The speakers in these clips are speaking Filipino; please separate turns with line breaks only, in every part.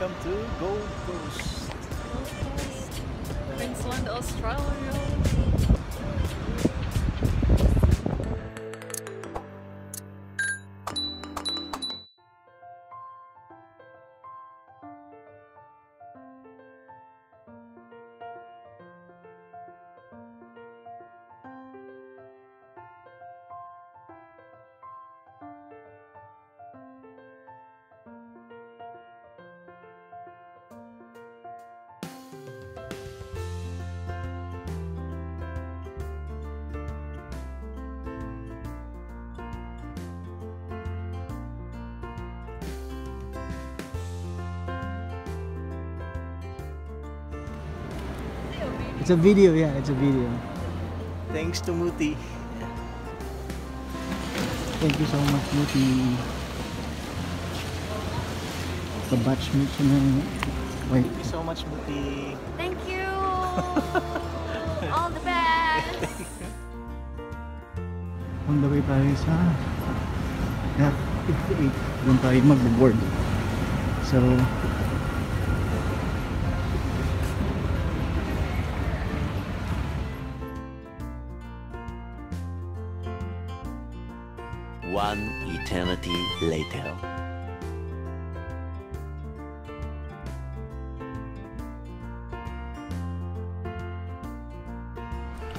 Welcome to Gold Coast.
Queensland, Australia.
It's a video, yeah, it's a video.
Thanks to Muti.
Thank you so much, Muti. Sa batchmate siya ng... Wait.
Thank you so much, Muti.
Thank you. All the best.
On the way tayo sa F58. Doon tayo mag-board. So,
One eternity later.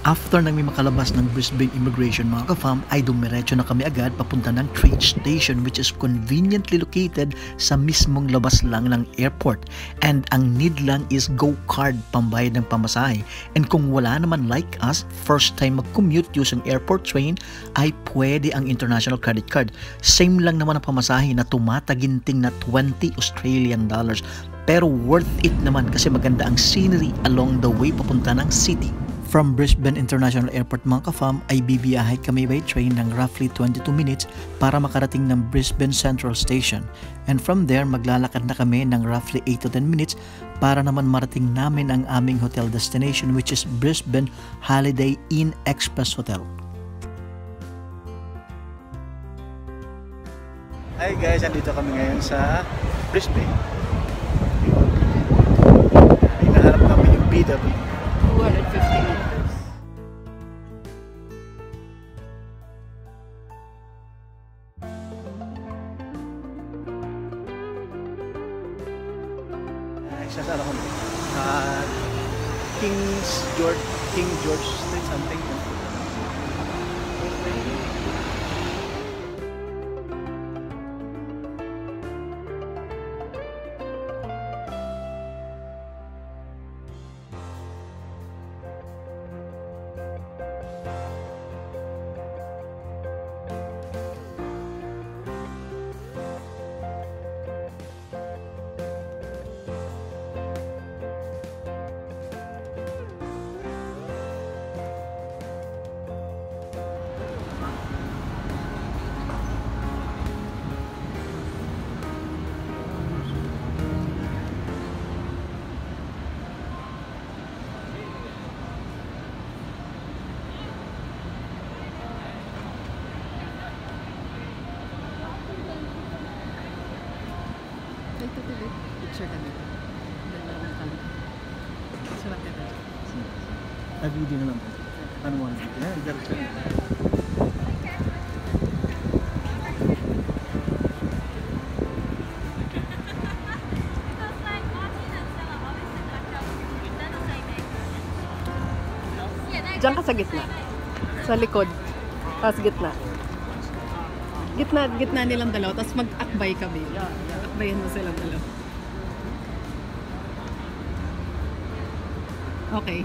After nang may makalabas ng Brisbane Immigration mga ka-fam, ay dumiretso na kami agad papunta ng train station which is conveniently located sa mismong labas lang ng airport. And ang need lang is go-card pambayad ng pamasahe. And kung wala naman like us, first time mag-commute using airport train, ay pwede ang international credit card. Same lang naman ang pamasahe na tumataginting na 20 Australian dollars. Pero worth it naman kasi maganda ang scenery along the way papunta ng city. From Brisbane International Airport mga ka-fam ay bibiyahe kami by train ng roughly 22 minutes para makarating ng Brisbane Central Station. And from there maglalakad na kami ng roughly 8 to 10 minutes para naman marating namin ang aming hotel destination which is Brisbane Holiday Inn Express Hotel.
Hi guys, andito kami ngayon sa Brisbane. Hinahanap namin yung BW.
250 meters.
Isasara ko King George Street something.
Picture kami. Sarap ka na.
video na lang po. Ano mo? Yeah, diretso na.
Diyan ka sa gitna. Sa likod. Tapos gitna. Gitna nilang dalawa. Tapos mag-akbay kami. Akbayin mo silang dalawa. Okay.